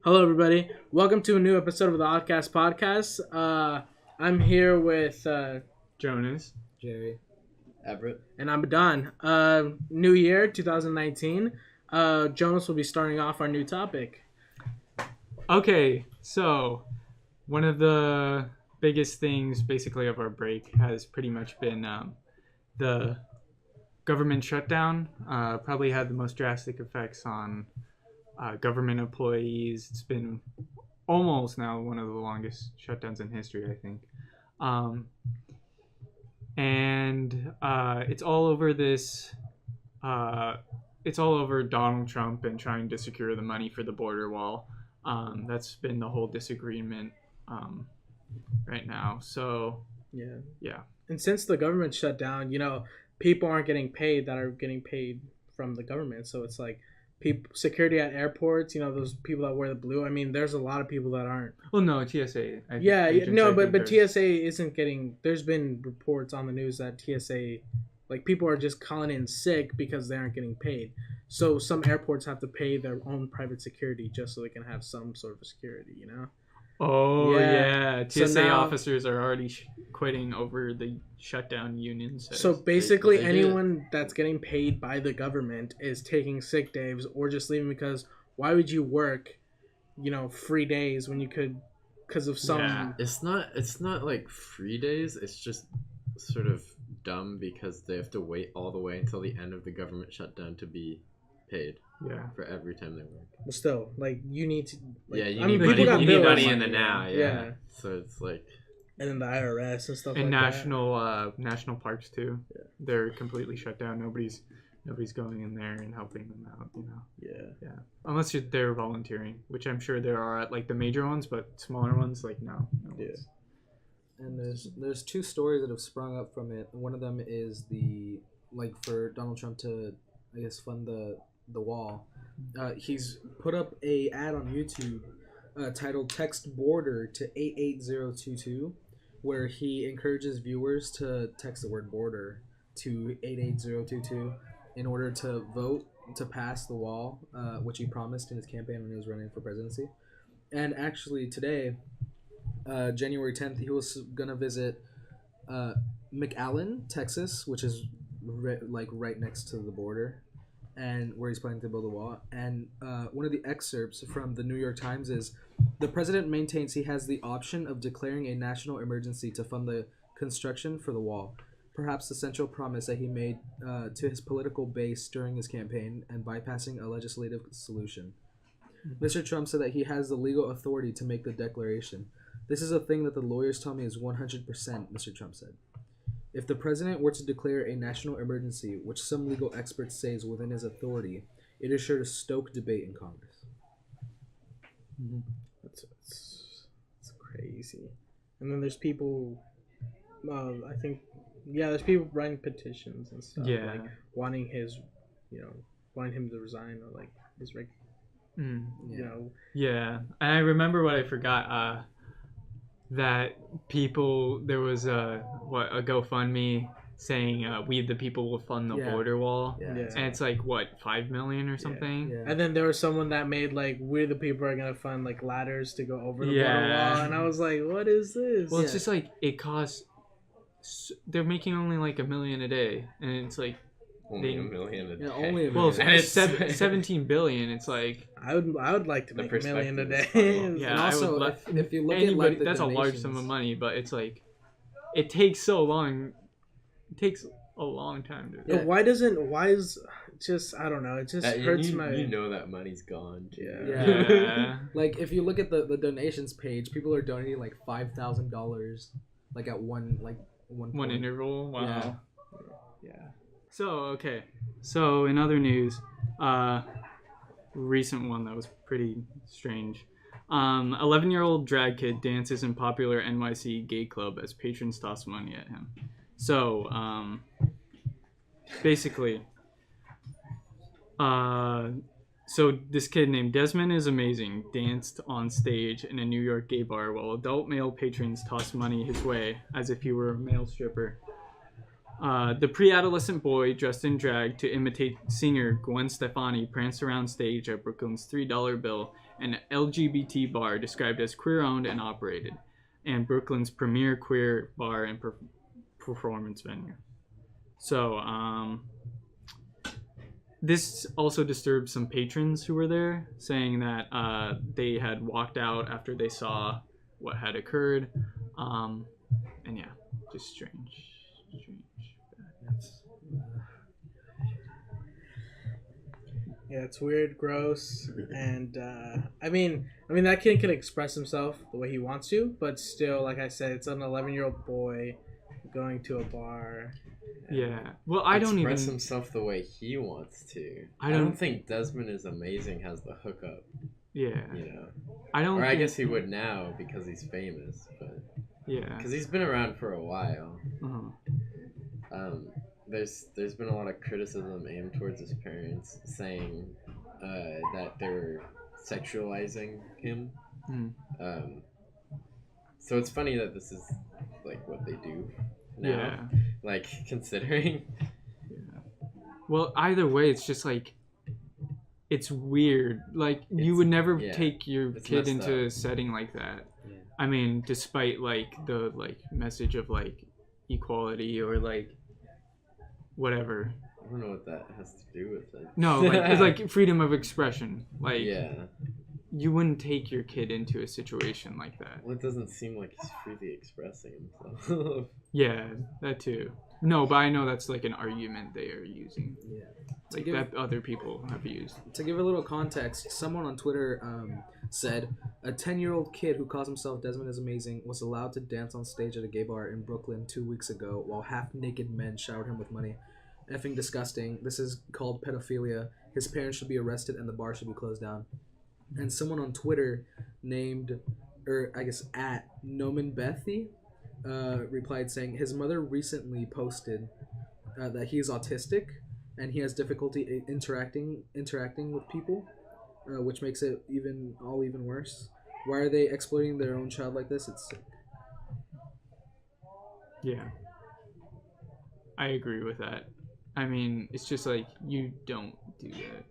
Hello, everybody. Welcome to a new episode of the Oddcast Podcast. I'm here with Jonas, Jerry, Everett, and I'm Don. New year, 2019. Jonas will be starting off our new topic. Okay, so one of the biggest things basically of our break has pretty much been the government shutdown. Probably had the most drastic effects on government employees. It's been almost now one of the longest shutdowns in history, I think. And it's all over this. It's all over Donald Trump and trying to secure the money for the border wall. That's been the whole disagreement right now. So yeah. And since the government shut down, people aren't getting paid that are getting paid from the government. So it's like security at airports, those people that wear the blue. I mean, there's a lot of people that aren't. Well, no, TSA. But TSA isn't getting. There's been reports on the news that TSA, like, people are just calling in sick because they aren't getting paid. So some airports have to pay their own private security just so they can have some sort of security, Oh, yeah. TSA So now, officers are already quitting over the shutdown union. So basically, anyone that's getting paid by the government is taking sick days or just leaving because why would you work, free days when you could, because of some... Yeah. It's not like free days. It's just sort of dumb because they have to wait all the way until the end of the government shutdown to be paid. Yeah. For every time they work. But still, like, you need to... Like, you need money in the now, yeah. So it's like... And then the IRS and stuff and like national parks, too. Yeah. They're completely shut down. Nobody's going in there and helping them out, Yeah. Unless they're volunteering, which I'm sure there are at, like, the major ones, but smaller ones, like, no. Yeah. And there's two stories that have sprung up from it. One of them is for Donald Trump to, I guess, fund the wall. He's put up a ad on YouTube titled "Text Border" to 88022, where he encourages viewers to text the word "border" to 88022 in order to vote to pass the wall, which he promised in his campaign when he was running for presidency. And actually today, January 10th, he was gonna visit McAllen, Texas, which is right next to the border, and where he's planning to build a wall. And one of the excerpts from the New York Times is, the president maintains he has the option of declaring a national emergency to fund the construction for the wall, perhaps the central promise that he made to his political base during his campaign and bypassing a legislative solution. Mr. Trump said that he has the legal authority to make the declaration. This is a thing that the lawyers tell me is 100%, Mr. Trump said. If the president were to declare a national emergency, which some legal experts say is within his authority, it is sure to stoke debate in Congress. Mm-hmm. That's crazy. And then there's people, there's people writing petitions and stuff, like wanting wanting him to resign or like his Yeah, and I remember what I forgot. That people, there was a GoFundMe saying we the people will fund the border wall, and it's like what, 5 million or something. Yeah. And then there was someone that made like we the people are gonna fund like ladders to go over the border wall, and I was like, what is this? Well, it's just like it costs. They're making only like $1 million a day, and it's like only $1 million a day. Yeah, only $1 million. Well, it's 17 billion. It's like I would like to make $1 million a day. Yeah, and also if you look at like the that's donations, a large sum of money, but it's like it takes so long. It takes a long time to. Yeah. Why is just, I don't know. It just hurts my. That money's gone. Yeah. Like if you look at the donations page, people are donating like $5,000, like at one one interval. Wow. Yeah. So in other news, recent one that was pretty strange. 11-year-old drag kid dances in popular NYC gay club as patrons toss money at him. So basically, so this kid named Desmond is Amazing danced on stage in a New York gay bar while adult male patrons tossed money his way as if he were a male stripper. The pre-adolescent boy, dressed in drag to imitate singer Gwen Stefani, pranced around stage at Brooklyn's $3 bill an LGBT bar described as queer-owned and operated, and Brooklyn's premier queer bar and performance venue. So, this also disturbed some patrons who were there, saying that they had walked out after they saw what had occurred. And yeah, just strange. Yeah, it's weird, gross, and I mean that kid can express himself the way he wants to, but still, like I said, it's an 11-year-old boy going to a bar. Yeah, well, I don't even express himself the way he wants to. I don't think Desmond is amazing has the hookup. Yeah, you know, I don't. Or I guess he would now because he's famous, but yeah, because he's been around for a while. Uh-huh. There's been a lot of criticism aimed towards his parents, saying that they were sexualizing him. So it's funny that this is like what they do now. Yeah. Like considering. Yeah. Well, either way, it's just like it's weird. Like you would never take your kid into a setting like that. Yeah. I mean, despite like the like message of like equality or like whatever. I don't know what that has to do with it. No, like it's like freedom of expression. Like yeah. You wouldn't take your kid into a situation like that. Well, it doesn't seem like he's freely expressing himself. Yeah, that too. No, but I know that's like an argument they are using. Yeah. Like that other people have used. To give a little context, someone on Twitter said a 10-year-old kid who calls himself Desmond is Amazing was allowed to dance on stage at a gay bar in Brooklyn 2 weeks ago while half-naked men showered him with money. Effing disgusting. This is called pedophilia. His parents should be arrested and the bar should be closed down. And someone on Twitter named, or I guess at Noman Bethy, replied saying his mother recently posted that he is autistic and he has difficulty interacting with people, which makes it even worse. Why are they exploiting their own child like this? It's sick. Yeah, I agree with that. I mean, it's just like you don't do that.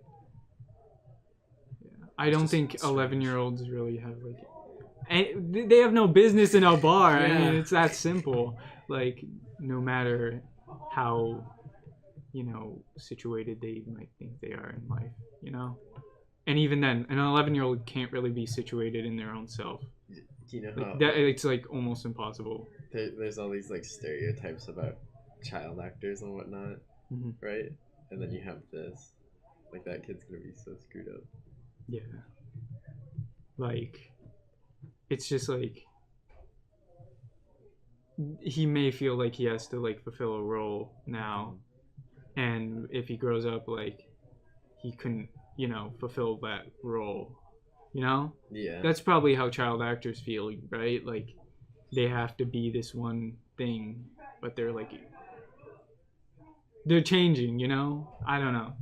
Yeah, I don't think 11-year-olds really have like. And they have no business in a bar. Yeah. I mean, it's that simple. Like, no matter how, situated they might think they are in life, And even then, an 11-year-old can't really be situated in their own self. Do you know like how... that, it's, like, almost impossible. There's all these, like, stereotypes about child actors and whatnot, right? And then you have this. Like, that kid's gonna be so screwed up. Yeah. Like... It's just like he may feel like he has to like fulfill a role now, and if he grows up like he couldn't fulfill that role, Yeah, that's probably how child actors feel, right? Like they have to be this one thing, but they're changing, I don't know.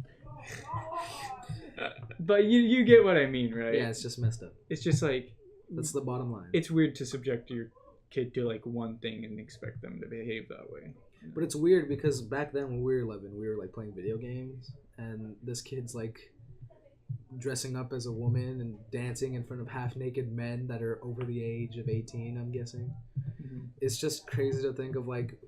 But you get what I mean, right? Yeah, it's just messed up. It's just like that's the bottom line. It's weird to subject your kid to like one thing and expect them to behave that way. But it's weird because back then when we were 11, we were like playing video games, and this kid's like dressing up as a woman and dancing in front of half-naked men that are over the age of 18, I'm guessing. Mm-hmm. It's just crazy to think of like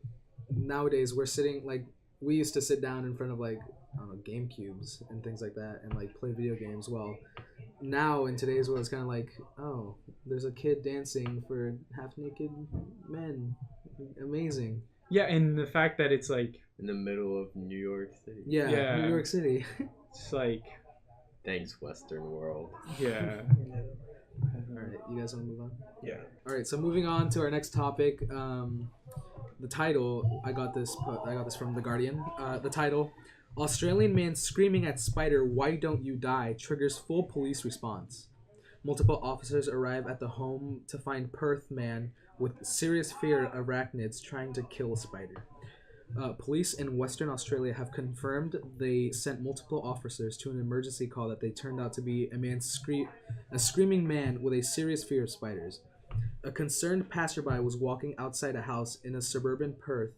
nowadays we're sitting like we used to sit down in front of like I don't know, game cubes and things like that and like play video games. Well, now in today's world it's kind of like, oh, there's a kid dancing for half-naked men. Amazing. Yeah, and the fact that it's like in the middle of New York City. Yeah. New York City. It's like thanks Western world. Yeah. Alright, you guys want to move on? Yeah. Alright, so moving on to our next topic. The title, I got this from The Guardian. The title, Australian man screaming at spider, "Why don't you die?" triggers full police response. Multiple officers arrive at the home to find Perth man with serious fear of arachnids trying to kill a spider. Police in Western Australia have confirmed they sent multiple officers to an emergency call that they turned out to be a screaming man with a serious fear of spiders. A concerned passerby was walking outside a house in a suburban Perth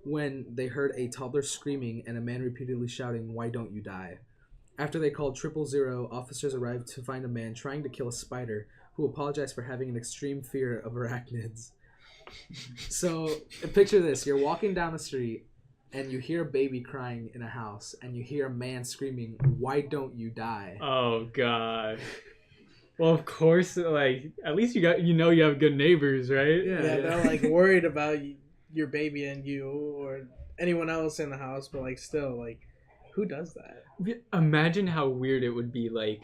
when they heard a toddler screaming and a man repeatedly shouting, "Why don't you die?" After they called 000, officers arrived to find a man trying to kill a spider who apologized for having an extreme fear of arachnids. So, picture this. You're walking down the street, and you hear a baby crying in a house, and you hear a man screaming, "Why don't you die?" Oh god. Well, of course, like at least you have good neighbors, right? Yeah, they're like worried about your baby and you or anyone else in the house, but like still, like who does that? Imagine how weird it would be, like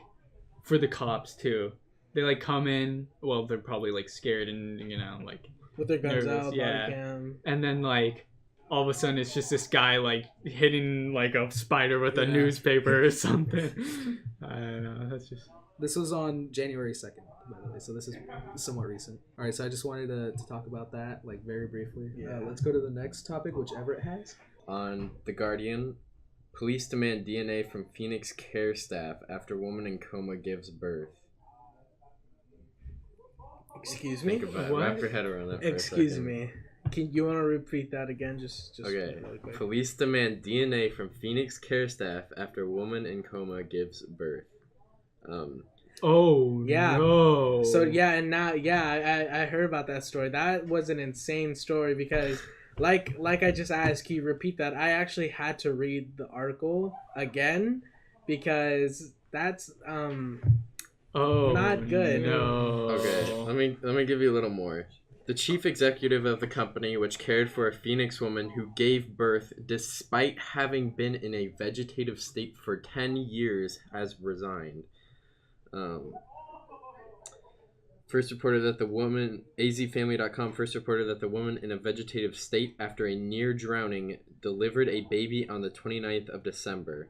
for the cops too. They like come in. Well, they're probably like scared and like with their guns nervous, out, yeah. body cam. And then like all of a sudden it's just this guy like hitting like a spider with a newspaper or something. I don't know. That's just. This was on January 2nd, by the way, so this is somewhat recent. All right, so I just wanted to talk about that, like, very briefly. Yeah. Let's go to the next topic, whichever it has. On The Guardian, police demand DNA from Phoenix care staff after woman in coma gives birth. Excuse me? Think about it. What? Wrap your head around that for a Excuse second. me. Can you want to repeat that again? Just Okay. really quick. Police demand DNA from Phoenix care staff after woman in coma gives birth. Oh Yeah. no. So and now I heard about that story. That was an insane story because like I just asked, can you repeat that? I actually had to read the article again because that's not good. No. Okay, let me give you a little more. The chief executive of the company, which cared for a Phoenix woman who gave birth despite having been in a vegetative state for 10 years, has resigned. First reported that the woman, azfamily.com first reported that the woman in a vegetative state after a near drowning delivered a baby on the 29th of December.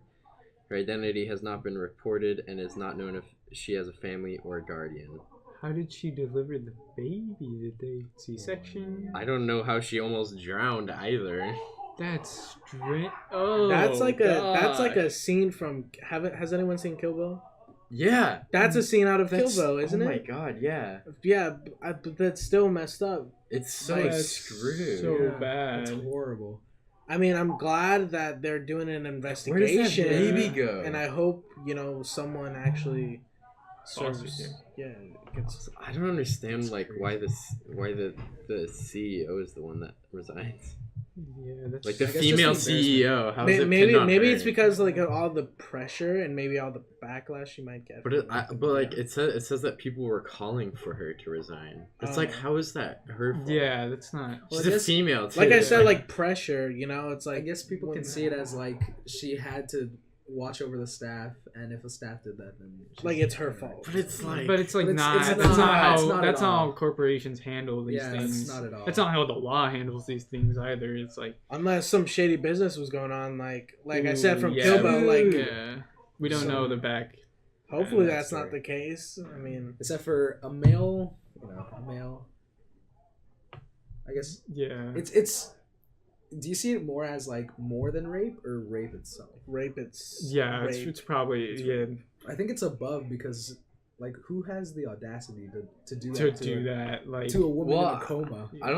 Her identity has not been reported and is not known if she has a family or a guardian. How did she deliver the baby? Did they C-section? I don't know how she almost drowned either. That's strange. Oh, That's like gosh. a scene from has anyone seen Kill Bill? Yeah. That's a scene out of That's, Kill Bill, isn't oh it? Oh my god, yeah. Yeah, but that's still messed up. It's so That's screwed. so bad. It's horrible. I mean, I'm glad that they're doing an Where investigation. does that baby go? And I hope, someone actually Fosters serves. you. Yeah, gets. I don't understand why the CEO is the one that resigns. Yeah, that's Like the I guess female just the CEO. How is it pinned on Maybe her? it's because like of all the pressure and maybe all the backlash she might get. But it says that people were calling for her to resign. It's like, how is that her fault? Yeah, that's not. Well, She's I a guess- female too. like I said, like pressure. It's like I guess people can see it as like she had to watch over the staff, and if a staff did that, then like it's her fault. But it's like, But it's like But it's- not. it's That's not- not it's how. not That's at not all. how corporations handle these Yeah, things. it's not at all. That's not how the law handles these things either. It's like. Unless some shady business was going on, like I said from Ooh, Kill Bill, like Yeah, we don't know the back. hopefully Yeah, that's not story. the case. I mean, except for a male. I guess Yeah. it's. Do you see it more as like more than rape or rape itself? rape. It's Yeah, rape. it's probably I think it's above because like who has the audacity to do to that do that like. to a woman Well, in a coma? I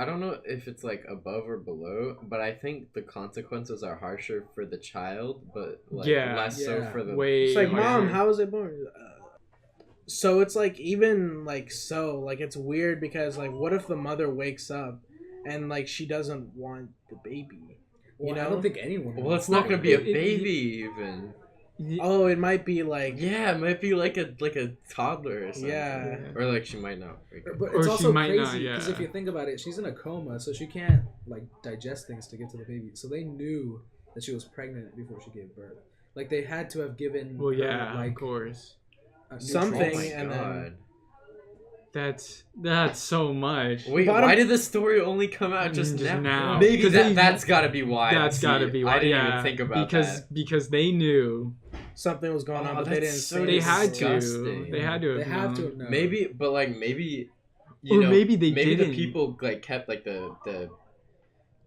don't know if it's like above or below, but I think the consequences are harsher for the child, but like less so Yeah. for the Way It's like, harsher. Mom, how was it born? So it's like even like it's weird because like what if the mother wakes up and like she doesn't want the baby? Well, know? I don't think anyone. Well, wants it's not to. gonna be a baby even. Oh, it might be like Yeah, it might be like a toddler or something. Yeah. Or like she might not wake up. But Or it's she also might crazy not, yeah. because if you think about it, she's in a coma, so she can't like digest things to give to the baby. So they knew that she was pregnant before she gave birth. Like they had to have given. Well, her, yeah, like of course. a Something, Oh nutrient. my and then- god. That's so much. Wait, Bottom- why did the story only come out just now? Maybe Because they- that's gotta be why. That's See, gotta be why. I didn't yeah, even think about because they knew something was going on, but they didn't that's say so they it. had disgusting. to. They had to have They have known. to have known. Maybe, but like maybe, Or maybe they maybe didn't. the people like kept like the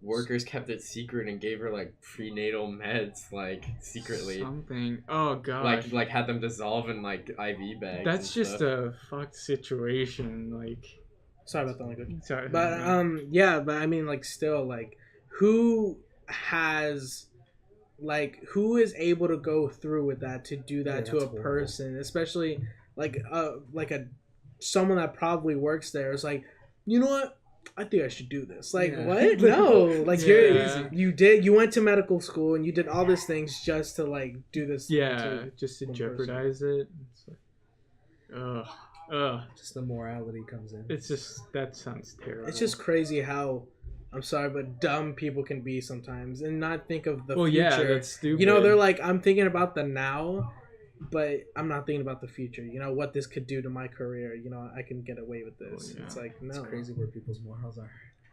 workers kept it secret and gave her like prenatal meds like secretly, Something. Oh god. like had them dissolve in like IV bags. That's and just stuff. a fucked situation. Like. Sorry about the language. Sorry. But yeah, but I mean like still like who has like who is able to go through with that to do that to a person, especially like a someone that probably works there is like, you know what? I think I should do this. Like, what? No. Like, you went to medical school and you did all these things just to, like, do this. Yeah, just to jeopardize it. It's like, just the morality comes in. It's just, that sounds terrible. It's just crazy how, I'm sorry, but dumb people can be sometimes and not think of the future. Yeah, that's stupid. You know, they're like, I'm thinking about the now, but I'm not thinking about the future. You know, what this could do to my career. You know, I can get away with this. It's like, no. It's crazy where people's morals are.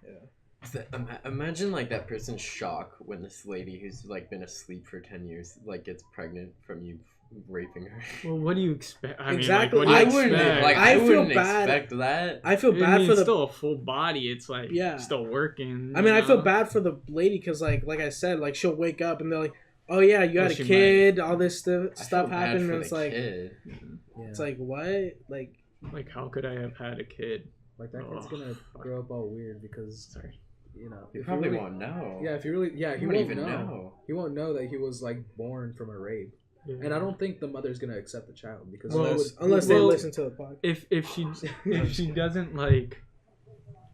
Yeah. Imagine, like, that person's shock when this lady who's, like, been asleep for 10 years, like, gets pregnant from you raping her. Well, what do you expect? I exactly. mean, like, what do you expect? Like, I wouldn't expect that. I feel bad for it's the... still a full body. It's, like, still working. I mean, I feel bad for the lady because, like I said, like, she'll wake up and they're like, oh yeah, you had a kid. All this stuff happened, and it's like, it's like what? Like how could I have had a kid? Like that kid's gonna grow up all weird because, you know, you probably won't know. Yeah, if you really, he won't even know. He won't know that he was like born from a rape, and I don't think the mother's gonna accept the child because unless they listen to the podcast. If she doesn't like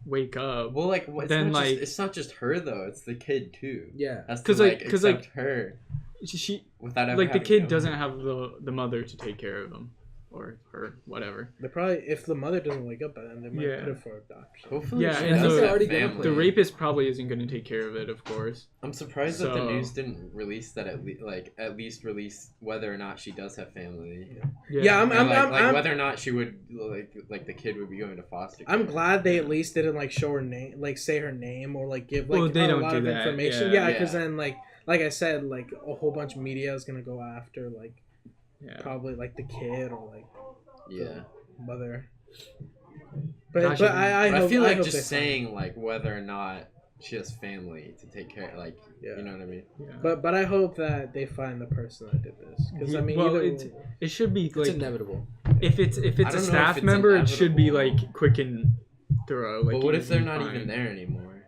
wake up, well, like then like it's not just her though, it's the kid too. Yeah, because like her, she without like the kid doesn't have the mother to take care of him or whatever. They probably, if the mother doesn't wake up by then, they might put it for adoption. Hopefully, and the rapist probably isn't going to take care of it, of course. I'm surprised that the news didn't release that at least release whether or not she does have family. Yeah, I'm whether or not she would like the kid would be going to foster care. I'm glad they at least didn't like show her name, like say her name or like give like they a don't lot do of that. information. Yeah, because then like I said, like a whole bunch of media is gonna go after like probably like the kid or like the mother. But I feel like just saying like whether or not she has family to take care, like you know what I mean. Yeah. But I hope that they find the person that did this because I mean it should be like it's inevitable. If it's a staff member, it should be like quick and thorough. Like, but what if they're not even there anymore?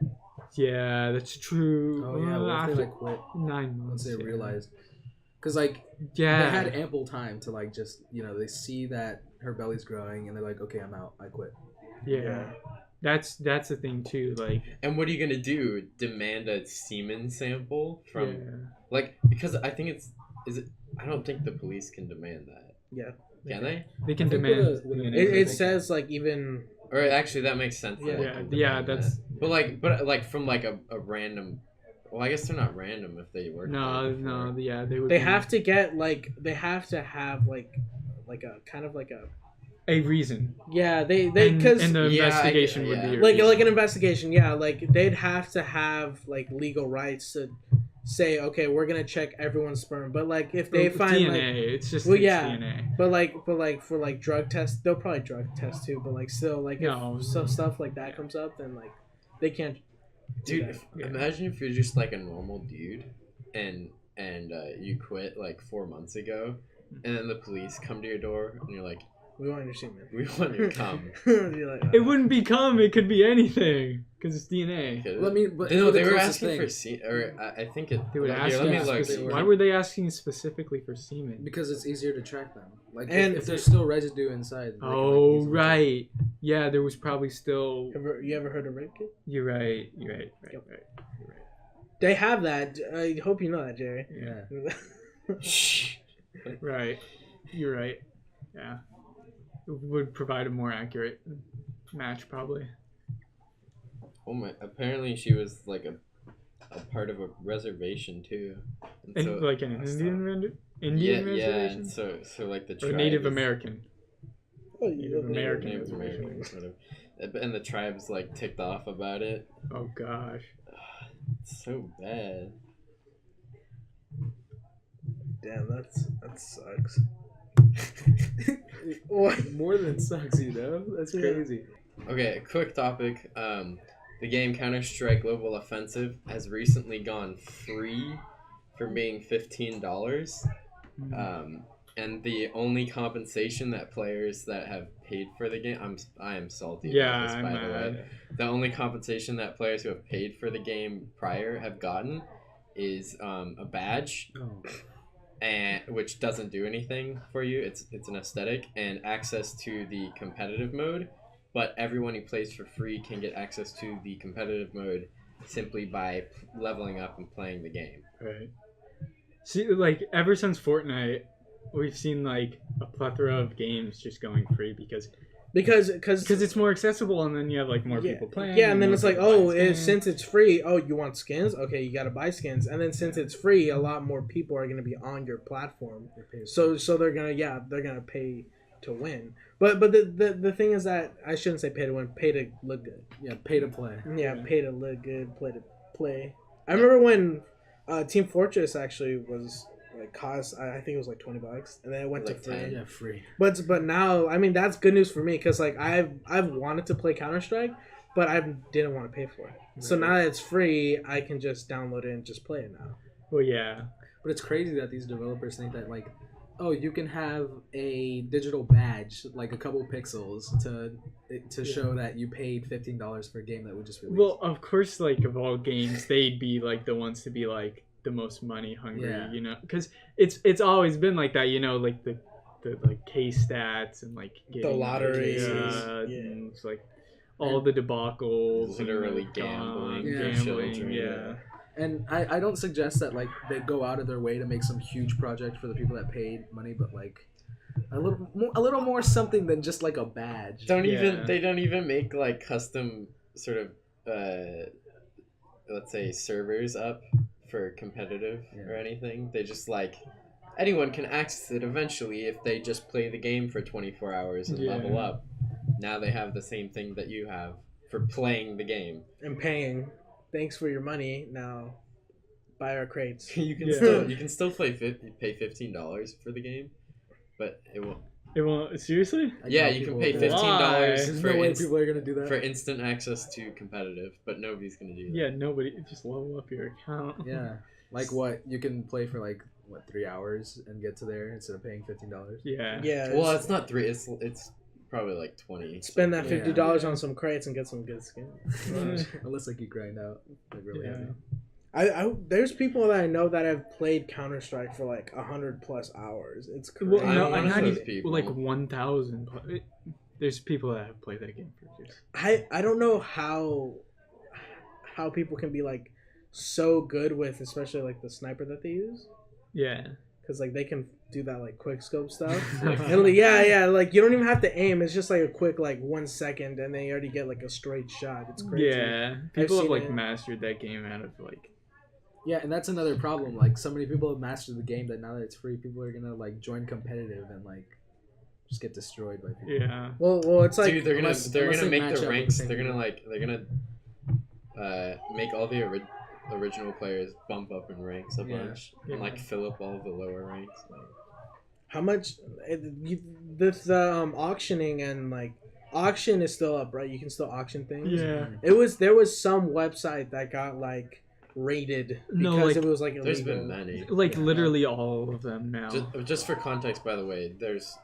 Yeah, that's true. Oh yeah, what if they like quit 9 months? Once they realized, because like they had ample time to like just they see that her belly's growing and they're like, okay, I'm out, I quit. Yeah. That's the thing too, like. And what are you gonna do? Demand a semen sample from, like, because I think I don't think the police can demand that. Yeah. Can they? They can demand. It says like even. Or actually, that makes sense. Yeah. That's. But like from like a random. Well, I guess they're not random if they work. No. Yeah, they would. They have to get like they have to have like a kind of like a reason. Yeah, they because and the investigation would be like an investigation. Yeah, like they'd have to have like legal rights to say, okay, we're gonna check everyone's sperm. But like if they find DNA, like it's just DNA. But like for like drug tests, they'll probably drug test too. But like still like if stuff like that comes up, then like they can't. Dude, imagine if you're just like a normal dude, and you quit like 4 months ago, and then the police come to your door, and you're like, we want your semen. We want your cum. It wouldn't be cum. It could be anything because it's DNA. Well, I mean, but they were asking for semen, or I think it. They would ask. Why were they asking specifically for semen? Because it's easier to track them. Like, and if there's still residue inside. Oh right, yeah, there was probably still. You ever heard of rape kit? You're right. They have that. I hope you know that, Jerry. Yeah. Right. You're right. Yeah. It would provide a more accurate match, probably. Oh my! Apparently, she was like a part of a reservation too. And so, like an Indian reservation. Yeah, and so like the tribe Native American. Oh, Native American. And the tribe's like ticked off about it. Oh gosh. It's so bad. Damn, that sucks. More than sucks, That's crazy. Okay, quick topic. The game Counter-Strike Global Offensive has recently gone free from being $15. And the only compensation that players that have paid for the game, I am salty about this, by the way. The only compensation that players who have paid for the game prior have gotten is a badge, and which doesn't do anything for you. It's an aesthetic, and access to the competitive mode. But everyone who plays for free can get access to the competitive mode simply by leveling up and playing the game. Right. See, like, ever since Fortnite, we've seen, like, a plethora of games just going free because it's more accessible, and then you have, like, more people playing. Yeah, and then it's like, since it's free, you want skins? Okay, you gotta buy skins. And then since it's free, a lot more people are gonna be on your platform. So they're gonna pay to win. But the thing is that I shouldn't say pay to win, pay to look good. Yeah, pay to play. Yeah, pay to look good, play to play. I remember when Team Fortress actually was like cost, I think it was like $20, and then it went like to free. 10. Yeah, free. But now, I mean, that's good news for me because like I've wanted to play Counter-Strike, but I didn't want to pay for it. Right. So now that it's free, I can just download it and just play it now. Well, yeah. But it's crazy that these developers think that like, you can have a digital badge, like a couple pixels, to show that you paid $15 for a game that we just released. Well, of course, like, of all games, they'd be, like, the ones to be, like, the most money hungry, you know? Because it's always been like that, you know, like, the like, K-stats and, like, the lotteries. And it's, like, all the debacles. Literally gambling. Children, yeah. And I don't suggest that like they go out of their way to make some huge project for the people that paid money, but like a little more something than just like a badge. They don't even make like custom sort of let's say servers up for competitive or anything. They just like anyone can access it eventually if they just play the game for 24 hours and level up. Now they have the same thing that you have for playing the game and paying. Thanks for your money. Now, buy our crates. you can still pay $15 for the game, but it won't. It won't. Seriously? Yeah, you can pay $15 There's no way people are gonna do that for instant access to competitive, but nobody's gonna do that. Yeah, nobody. Just level up your account. Yeah, like what you can play for like 3 hours and get to there instead of paying $15. Yeah. Yeah. Well, it's not 3. It's probably like 20. Spend that $50 on some crates and get some good skins. Unless like you grind out like really heavy. I there's people that I know that have played Counter-Strike for like 100+ hours. It's crazy. Well, no, I'm not those even people. like 1,000. There's people that have played that game for years. I don't know how people can be like so good with, especially like the sniper that they use. Yeah. Because like they can do that like quick scope stuff. And, like, like you don't even have to aim. It's just like a quick like 1 second, and then you already get like a straight shot. It's crazy. Yeah, people have like mastered that game out of like. Yeah, and that's another problem. Like so many people have mastered the game that now that it's free, people are gonna like join competitive and like just get destroyed by people. Yeah. Well, it's like dude, they're gonna make the ranks. They're gonna make all the original players bump up in ranks a bunch and like fill up all of the lower ranks. How much this auctioning and like auction is still up, right? You can still auction things. Yeah. There was some website that got like raided because it was like illegal. There's been many. Like literally all of them now. Just for context, by the way, there's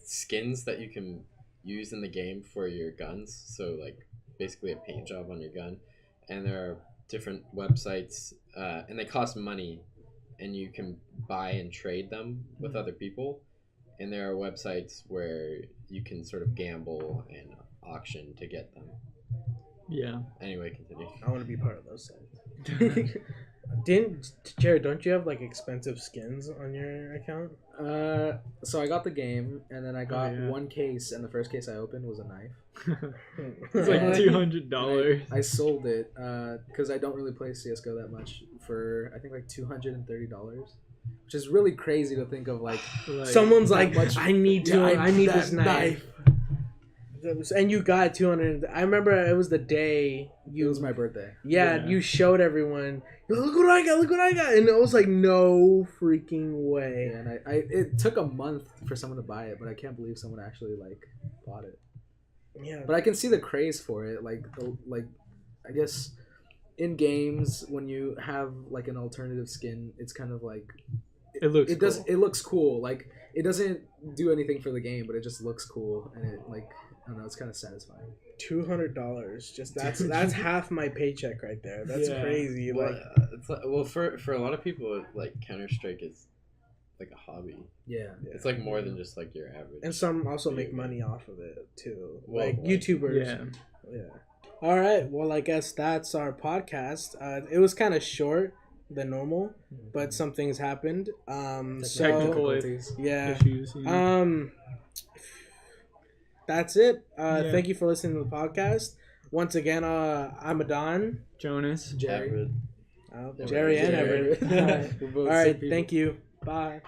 skins that you can use in the game for your guns. So like basically a paint job on your gun, and there are different websites, and they cost money, and you can buy and trade them with other people. And there are websites where you can sort of gamble and auction to get them. Yeah. Anyway, continue. I want to be part of those sites. Jared, don't you have like expensive skins on your account? So I got the game, and then I got one case, and the first case I opened was a knife. It's like $200. I sold it because I don't really play CSGO that much for I think like $230, which is really crazy to think of. Like someone's like, I need this knife. And you got 200. I remember it was the day it was my birthday. Yeah, you showed everyone. Look what I got! Look what I got! And it was like, no freaking way. Yeah, and it took a month for someone to buy it, but I can't believe someone actually like bought it. Yeah, but I can see the craze for it. Like I guess in games when you have like an alternative skin, it's kind of like it looks cool. It looks cool. Like it doesn't do anything for the game, but it just looks cool, and it like I don't know, it's kind of satisfying. $200, just that's half my paycheck right there. That's crazy. Well, Like, it's like, well, for a lot of people, like Counter-Strike is like a hobby. Yeah. It's like more than just like your average. and some also make money off of it too, Well, like like, YouTubers. Yeah. All right. Well, I guess that's our podcast. It was kind of short than normal, but some things happened. Technical Yeah. issues. That's it. Thank you for listening to the podcast. Once again, I'm Adon. Jonas. Jerry. Everett. Jerry and Jerry. Everett. All right. Thank you. Bye.